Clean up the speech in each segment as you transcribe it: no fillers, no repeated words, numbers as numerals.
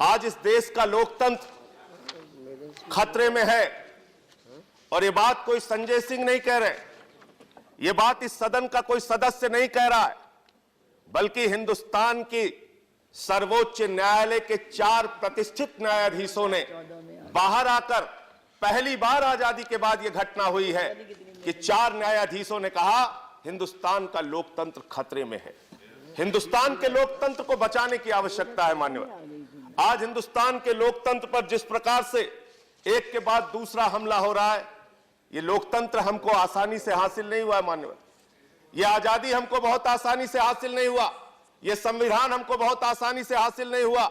आज इस देश का लोकतंत्र खतरे में है और ये बात कोई संजय सिंह नहीं कह रहे, ये बात इस सदन का कोई सदस्य नहीं कह रहा है, बल्कि हिंदुस्तान की सर्वोच्च न्यायालय के 4 प्रतिष्ठित न्यायाधीशों ने बाहर आकर, पहली बार आजादी के बाद यह घटना हुई है कि 4 न्यायाधीशों ने कहा हिंदुस्तान का लोकतंत्र खतरे में है। हिंदुस्तान के लोकतंत्र को बचाने की आवश्यकता है मान्यवर। आज हिंदुस्तान के लोकतंत्र पर जिस प्रकार से एक के बाद दूसरा हमला हो रहा है, ये लोकतंत्र हमको आसानी से हासिल नहीं हुआ है मान्यवर। ये आजादी हमको बहुत आसानी से हासिल नहीं हुआ, ये संविधान हमको बहुत आसानी से हासिल नहीं हुआ।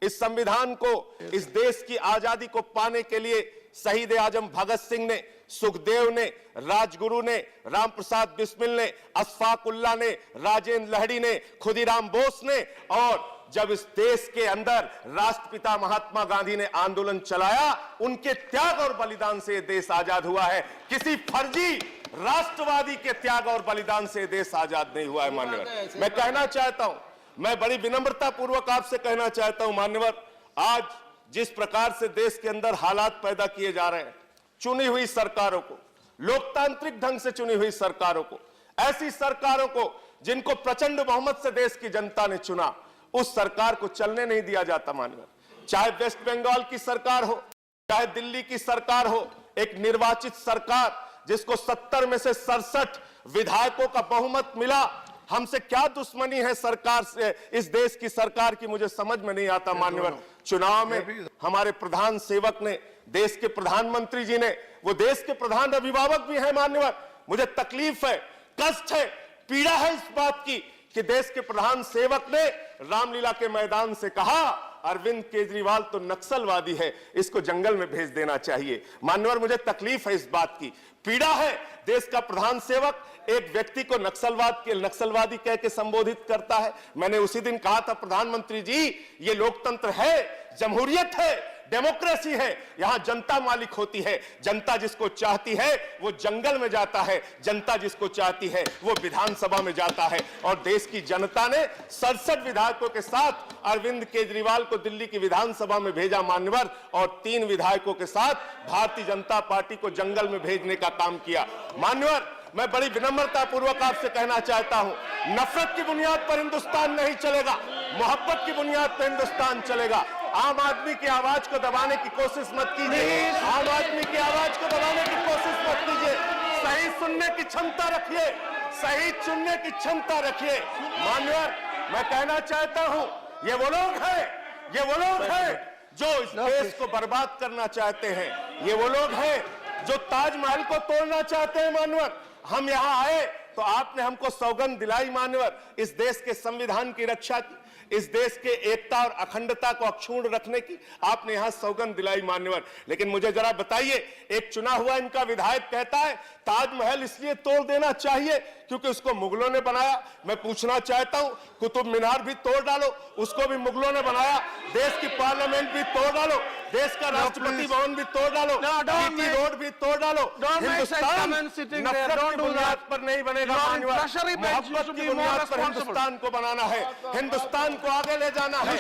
इस संविधान को, इस देश की आजादी को पाने के लिए शहीद आजम भगत सिंह ने, सुखदेव ने, राजगुरु ने, रामप्रसाद बिस्मिल ने, अशफाक उल्लाह ने, राजेंद्र लहड़ी ने, खुदीराम बोस ने, और जब इस देश के अंदर राष्ट्रपिता महात्मा गांधी ने आंदोलन चलाया, उनके त्याग और बलिदान से देश आजाद हुआ है। किसी फर्जी राष्ट्रवादी के त्याग और बलिदान से देश आजाद नहीं हुआ है मान्यवर। मैं कहना चाहता हूं, मैं बड़ी विनम्रता पूर्वक आपसे कहना चाहता हूं मान्यवर, आज जिस प्रकार से देश के अंदर हालात पैदा किए जा रहे हैं, चुनी हुई सरकारों को, लोकतांत्रिक ढंग से चुनी हुई सरकारों को, ऐसी सरकारों को जिनको प्रचंड बहुमत से देश की जनता ने चुना, उस सरकार को चलने नहीं दिया जाता मान्यवर। चाहे वेस्ट बंगाल की सरकार हो, चाहे दिल्ली की सरकार हो, एक निर्वाचित सरकार जिसको 70 में से 67 विधायकों का बहुमत मिला, हमसे क्या दुश्मनी है सरकार से, इस देश की सरकार की, मुझे समझ में नहीं आता मान्यवर। चुनाव में हमारे प्रधान सेवक ने, देश के प्रधानमंत्री जी ने, वो देश के प्रधान अभिभावक भी हैं मान्यवर, मुझे तकलीफ है, कष्ट है, पीड़ा है इस बात की कि देश के प्रधान सेवक ने रामलीला के मैदान से कहा अरविंद केजरीवाल तो नक्सलवादी है, इसको जंगल में भेज देना चाहिए। मान्यवर, मुझे तकलीफ है इस बात की, पीड़ा है। देश का प्रधान सेवक एक व्यक्ति को नक्सलवादी कह के संबोधित करता है। मैंने उसी दिन कहा था, प्रधानमंत्री जी, ये लोकतंत्र है, जमहूरियत है, डेमोक्रेसी है, यहां जनता मालिक होती है। जनता जिसको चाहती है वो जंगल में जाता है, जनता जिसको चाहती है वो विधानसभा में जाता है। और देश की जनता ने 67 विधायकों के साथ अरविंद केजरीवाल को दिल्ली की विधानसभा में भेजा मान्यवर, और 3 विधायकों के साथ भारतीय जनता पार्टी को जंगल में भेजने का काम किया मान्यवर। मैं बड़ी विनम्रता पूर्वक आपसे कहना चाहता हूं, नफरत की बुनियाद पर हिंदुस्तान नहीं चलेगा, मोहब्बत की बुनियाद पर हिंदुस्तान चलेगा। आम आदमी की आवाज को दबाने की कोशिश मत कीजिए, आम आदमी की आवाज को दबाने की कोशिश मत कीजिए। सही सुनने की क्षमता रखिए, सही चुनने की क्षमता रखिए मान्यवर। मैं कहना चाहता हूं, ये वो लोग हैं जो इस देश को बर्बाद करना चाहते हैं, ये वो लोग हैं जो ताजमहल को तोड़ना चाहते हैं मान्यवर। हम यहां आए तो आपने हमको सौगंध दिलाई मान्यवर, इस देश के संविधान की रक्षा की, इस देश के एकता और अखंडता को अक्षुण्ण रखने की आपने यहां सौगंध दिलाई मान्यवर। लेकिन मुझे जरा बताइए, एक चुना हुआ इनका विधायक कहता है ताजमहल इसलिए तोड़ देना चाहिए क्योंकि उसको मुगलों ने बनाया। मैं पूछना चाहता हूं, कुतुब मीनार भी तोड़ डालो, उसको भी मुगलों ने बनाया। देश की पार्लियामेंट भी तोड़ डालो, देश का राष्ट्रपति भवन भी तोड़ डालो, जीटी रोड भी तोड़ डालो। हिंदुस्तान नफरत की बुनियाद पर नहीं बनेगा मान्यवर, मोहब्बत की बुनियाद पर हिंदुस्तान को बनाना है, हिंदुस्तान को आगे ले जाना है।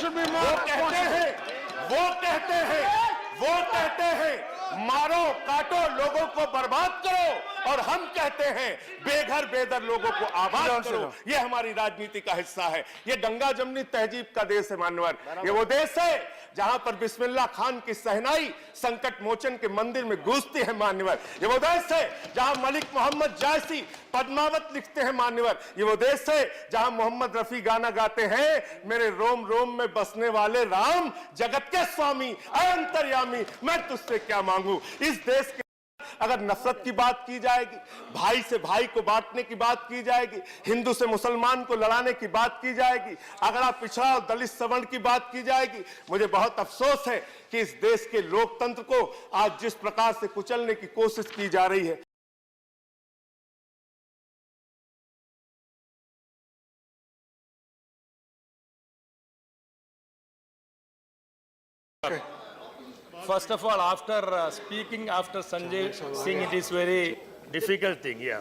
वो कहते हैं मारो काटो, लोगों को बर्बाद करो, और हम कहते हैं बेघर बेदर लोगों को आबाद करो। ये हमारी राजनीति का हिस्सा है। ये गंगा जमनी तहजीब का देश है मान्यवर। ये वो देश है जहां पर बिस्मिल्लाह खान की सहनाई संकट मोचन के मंदिर में गूंजती है मान्यवर। ये वो देश है जहां मलिक मोहम्मद जायसी पद्मावत लिखते हैं मान्यवर। ये वो देश है जहां मोहम्मद रफी गाना गाते हैं, मेरे रोम रोम में बसने वाले राम, जगत के स्वामी अंतर्यामी, मैं तुझसे क्या मांगू। इस देश के अगर नफरत की बात की जाएगी, भाई से भाई को बांटने की बात की जाएगी, हिंदू से मुसलमान को लड़ाने की बात की जाएगी, अगर आप पिछड़ा और दलित सवर्ण की बात की जाएगी, मुझे बहुत अफसोस है कि इस देश के लोकतंत्र को आज जिस प्रकार से कुचलने की कोशिश की जा रही है। First of all, after speaking after Sanjay Singh, it is very difficult thing. Yeah,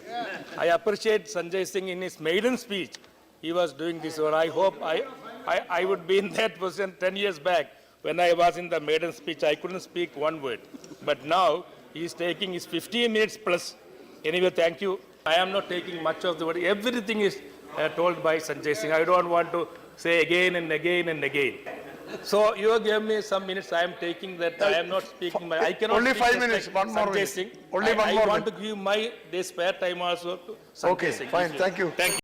I appreciate Sanjay Singh in his maiden speech. He was doing this, or I hope I would be in that position 10 years back when I was in the maiden speech, I couldn't speak one word. But now, he is taking his 15 minutes plus. Anyway, thank you. I am not taking much of the word. Everything is told by Sanjay Singh. I don't want to say again and again and again. So you gave me some minutes. I am taking that. I am not speaking. I cannot Only speak 5 just minutes, like one more Sanjay minute. Singh. Only one I more want minute. to give my day spare time also to Sanjay Okay, Singh. fine, thank you. Thank you.